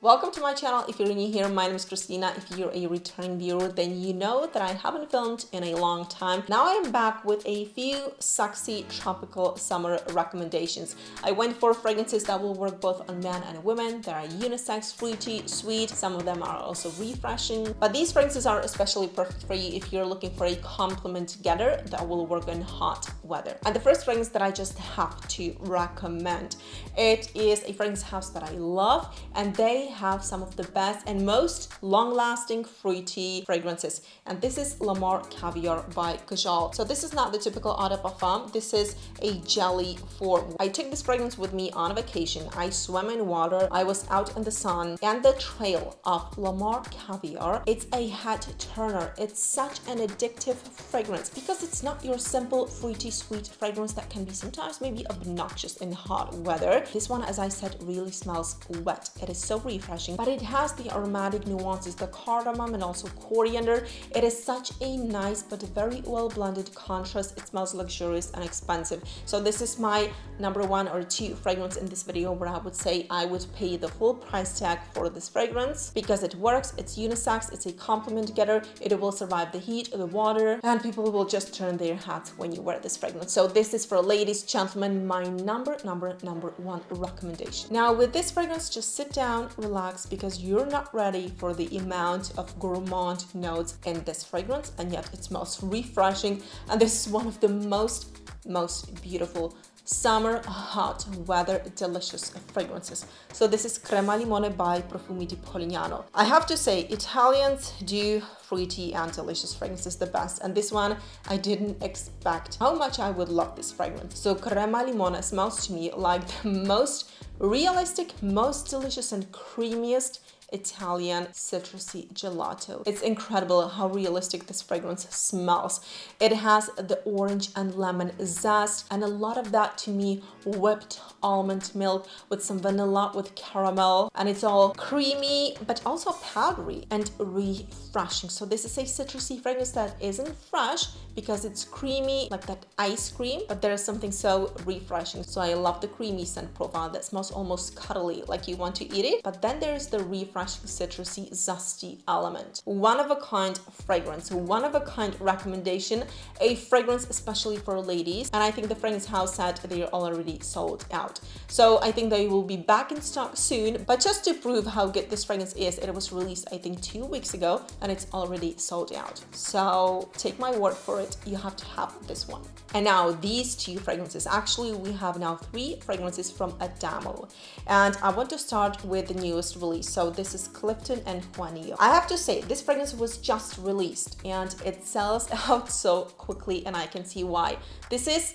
Welcome to my channel. If you're new here, my name is Christina. If you're a returning viewer, then you know that I haven't filmed in a long time. Now I am back with a few sexy tropical summer recommendations. I went for fragrances that will work both on men and women. They are unisex, fruity, sweet. Some of them are also refreshing. But these fragrances are especially perfect for you if you're looking for a compliment getter that will work in hot weather. And the first fragrance that I just have to recommend, it is a fragrance house that I love, and they have some of the best and most long-lasting fruity fragrances, and this is Lamar Caviar by Kajal. So this is not the typical eau de parfum. This is a jelly form. I took this fragrance with me on a vacation. I swam in water, I was out in the sun, and the trail of Lamar Caviar, it's a head turner. It's such an addictive fragrance because it's not your simple fruity sweet fragrance that can be sometimes maybe obnoxious in hot weather. This one, as I said, really smells wet. It is so refreshing, but it has the aromatic nuances, the cardamom and also coriander. It is such a nice but very well blended contrast. It smells luxurious and expensive. So this is my number 1 or 2 fragrance in this video, where I would say I would pay the full price tag for this fragrance because it works, it's unisex, it's a compliment getter, it will survive the heat, the water, and people will just turn their heads when you wear this fragrance. So this is for ladies, gentlemen, my number 1 recommendation. Now with this fragrance, just sit down, relax, because you're not ready for the amount of gourmand notes in this fragrance, and yet it smells refreshing. And this is one of the most beautiful summer hot weather delicious fragrances. So this is Crema Limone by Profumi di Polignano. I have to say, Italians do fruity and delicious fragrances the best, and this one I didn't expect how much I would love this fragrance. So Crema Limone smells to me like the most realistic, most delicious and creamiest Italian citrusy gelato. It's incredible how realistic this fragrance smells. It has the orange and lemon zest, and a lot of that, to me, whipped almond milk with some vanilla, with caramel, and it's all creamy but also powdery and refreshing. So this is a citrusy fragrance that isn't fresh because it's creamy like that ice cream, but there is something so refreshing. So I love the creamy scent profile that smells almost cuddly, like you want to eat it, but then there's the refreshing citrusy zesty element. One of a kind fragrance, one of a kind recommendation, a fragrance especially for ladies, and I think the fragrance house said they're already sold out. So I think they will be back in stock soon, but just to prove how good this fragrance is, it was released I think 2 weeks ago and it's already sold out. So take my word for it, you have to have this one. And now these 2 fragrances, actually we have now 3 fragrances from Adamo, and I want to start with the newest release. So this is Clifton and Juanillo. I have to say, this fragrance was just released and it sells out so quickly, and I can see why. This is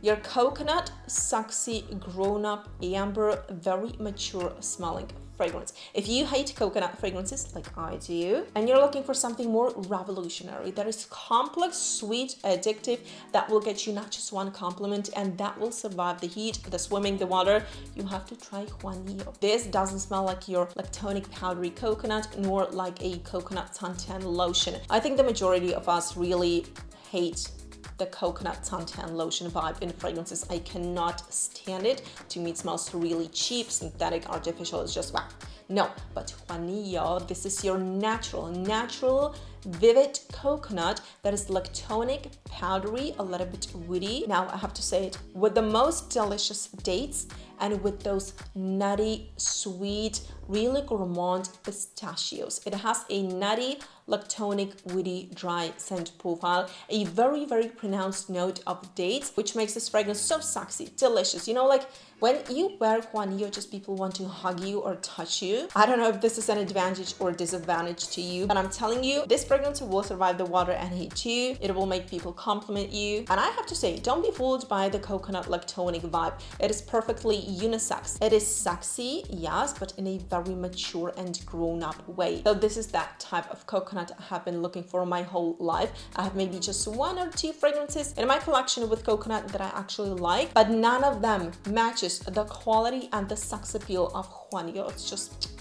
your coconut, sexy, grown-up, amber, very mature smelling fragrance. If you hate coconut fragrances like I do, and you're looking for something more revolutionary, that is complex, sweet, addictive, that will get you not just one compliment and that will survive the heat, the swimming, the water, you have to try Juanillo. This doesn't smell like your lactonic powdery coconut, nor like a coconut suntan lotion. I think the majority of us really hate the coconut suntan lotion vibe in fragrances. I cannot stand it. To me, it smells really cheap, synthetic, artificial. It's just wow. No, but Juanillo, this is your natural, vivid coconut that is lactonic, powdery, a little bit woody. Now I have to say it, with the most delicious dates and with those nutty, sweet, really gourmand pistachios. It has a nutty, lactonic, woody, dry scent profile, a very pronounced note of dates, which makes this fragrance so sexy, delicious. You know, like when you wear Juanillo, just people want to hug you or touch you. I don't know if this is an advantage or disadvantage to you, but I'm telling you, this fragrance will survive the water and heat too. It will make people compliment you. And I have to say, don't be fooled by the coconut lactonic vibe. It is perfectly unisex. It is sexy, yes, but in a very mature and grown-up way. So this is that type of coconut I have been looking for my whole life. I have maybe just 1 or 2 fragrances in my collection with coconut that I actually like, but none of them matches the quality and the sex appeal of Juanillo.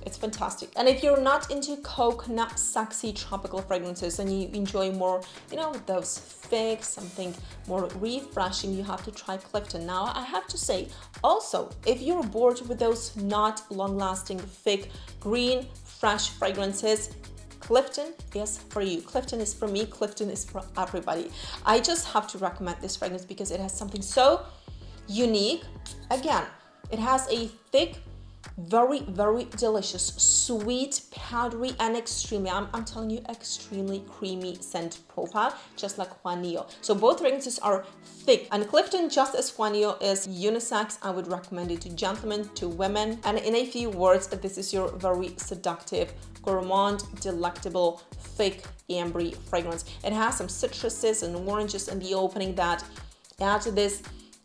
It's fantastic. And if you're not into coconut sexy tropical fragrances and you enjoy more, you know, those fig, something more refreshing, you have to try Clifton. Now, I have to say, also, if you're bored with those not long-lasting fig, green, fresh fragrances, Clifton is for you. Clifton is for me. Clifton is for everybody. I just have to recommend this fragrance because it has something so unique. Again, it has a thick, very, very delicious, sweet, powdery, and extremely, I'm telling you, extremely creamy scent profile, just like Juanillo. So both fragrances are thick, and Clifton, just as Juanillo is unisex, I would recommend it to gentlemen, to women. And in a few words, this is your very seductive, gourmand, delectable, thick, ambery fragrance. It has some citruses and oranges in the opening that add to this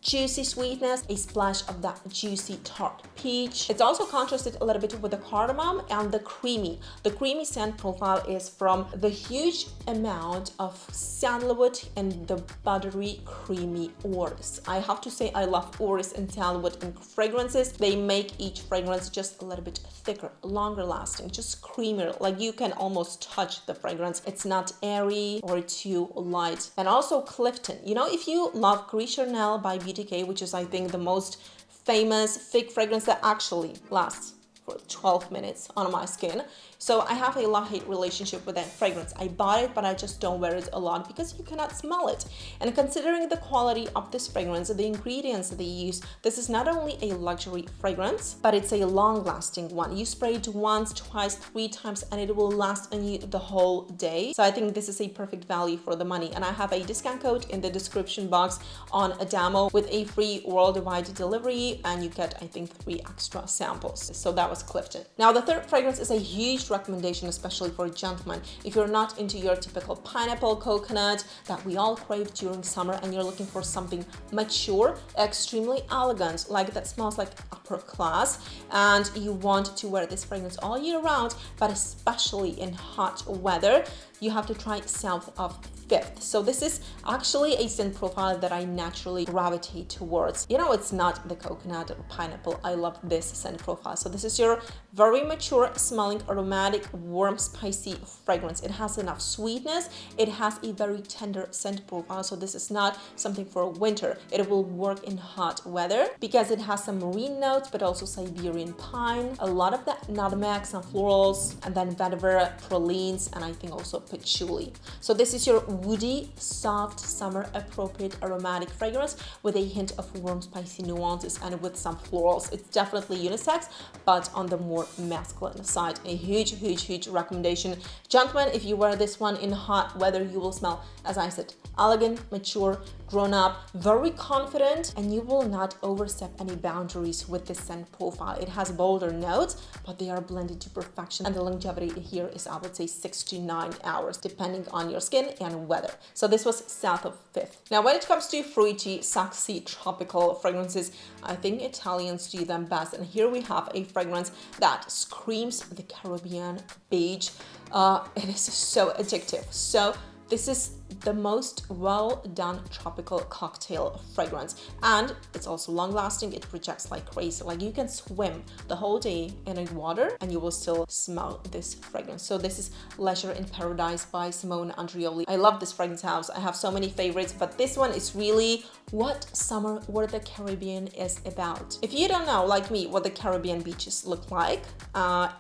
juicy sweetness, a splash of that juicy tart peach. It's also contrasted a little bit with the cardamom and the creamy. The creamy scent profile is from the huge amount of sandalwood and the buttery, creamy orris. I have to say I love orris and sandalwood in fragrances. They make each fragrance just a little bit thicker, longer lasting, just creamier. Like you can almost touch the fragrance. It's not airy or too light. And also Clifton. You know, if you love Gris Charnel by BTK, which is I think the most famous fig fragrance that actually lasts for 12 minutes on my skin. So I have a love-hate relationship with that fragrance. I bought it, but I just don't wear it a lot because you cannot smell it. And considering the quality of this fragrance, the ingredients that they use, this is not only a luxury fragrance, but it's a long-lasting one. You spray it once, twice, 3 times, and it will last on you the whole day. So I think this is a perfect value for the money. And I have a discount code in the description box on Adamo with a free worldwide delivery, and you get, I think, 3 extra samples. So that was Clifton. Now, the third fragrance is a huge recommendation, especially for gentlemen. If you're not into your typical pineapple coconut that we all crave during summer and you're looking for something mature, extremely elegant, like that smells like upper class, and you want to wear this fragrance all year round, but especially in hot weather, you have to try South of 5th. So this is actually a scent profile that I naturally gravitate towards. You know, it's not the coconut or pineapple. I love this scent profile. So this is your very mature smelling, aromatic, warm, spicy fragrance. It has enough sweetness. It has a very tender scent profile. So this is not something for winter. It will work in hot weather because it has some marine notes, but also Siberian pine, a lot of that nutmeg, some florals, and then vetiver, pralines, and I think also patchouli. So this is your woody, soft, summer appropriate aromatic fragrance with a hint of warm, spicy nuances and with some florals. It's definitely unisex, but on the more masculine side. A huge, huge, huge recommendation. Gentlemen, if you wear this one in hot weather, you will smell, as I said, elegant, mature, grown up, very confident, and you will not overstep any boundaries with this scent profile. It has bolder notes, but they are blended to perfection, and the longevity here is, I would say, 6 to 9 hours, depending on your skin and weather. So this was South of 5th. Now, when it comes to fruity, sexy, tropical fragrances, I think Italians do them best, and here we have a fragrance that screams the Caribbean beach. It is so addictive. So this is the most well done tropical cocktail fragrance, and it's also long lasting. It projects like crazy. Like you can swim the whole day in a water and you will still smell this fragrance. So this is Leisure in Paradise by Simone Andreoli. I love this fragrance house. I have so many favorites, but this one is really what summer or the Caribbean is about. If you don't know, like me, what the Caribbean beaches look like,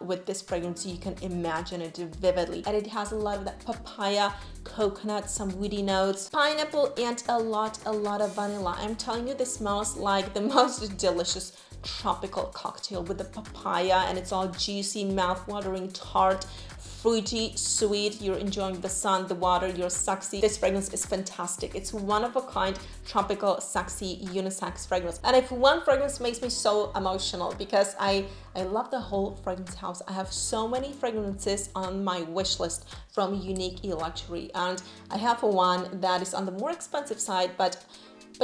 with this fragrance you can imagine it vividly. And it has a lot of that papaya, coconut, some woody notes, pineapple, and a lot of vanilla. I'm telling you, this smells like the most delicious tropical cocktail with the papaya, and it's all juicy, mouth-watering, tart, fruity, sweet. You're enjoying the sun, the water, you're sexy. This fragrance is fantastic. It's one of a kind, tropical, sexy, unisex fragrance. And if one fragrance makes me so emotional, because I love the whole fragrance house. I have so many fragrances on my wish list from Unique Luxury, and I have one that is on the more expensive side, but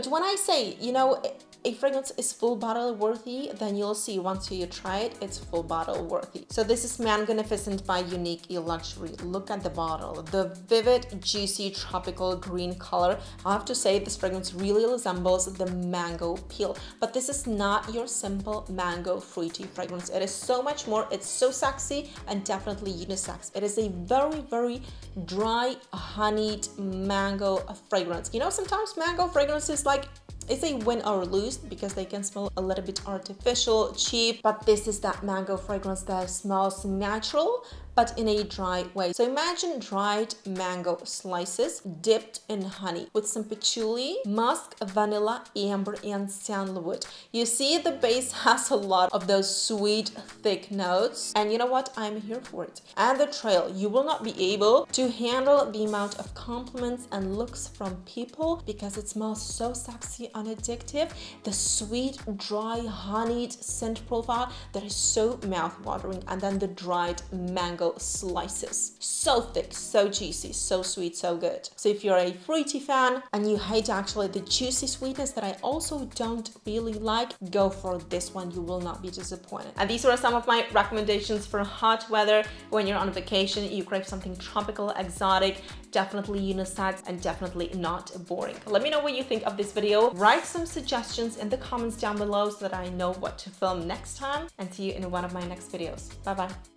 when I say, you know, a fragrance is full bottle worthy, then you'll see once you try it, it's full bottle worthy. So this is Mangonifiscent by Unique Luxury. Look at the bottle, the vivid, juicy, tropical green color. I have to say this fragrance really resembles the mango peel, but this is not your simple mango fruity fragrance. It is so much more. It's so sexy and definitely unisex. It is a very, very dry, honeyed mango fragrance. You know, sometimes mango fragrances like it's a win or lose because they can smell a little bit artificial, cheap, but this is that mango fragrance that smells natural but in a dry way. So imagine dried mango slices dipped in honey with some patchouli, musk, vanilla, amber, and sandalwood. You see the base has a lot of those sweet, thick notes. And you know what? I'm here for it. And the trail, you will not be able to handle the amount of compliments and looks from people because it smells so sexy and addictive. The sweet, dry, honeyed scent profile that is so mouth-watering. And then the dried mango slices, so thick, so juicy, so sweet, so good. So if you're a fruity fan and you hate actually the juicy sweetness that I also don't really like, go for this one. You will not be disappointed. And these were some of my recommendations for hot weather. When you're on vacation, you crave something tropical, exotic, definitely unisex, and definitely not boring. Let me know what you think of this video. Write some suggestions in the comments down below so that I know what to film next time, and see you in one of my next videos. Bye bye.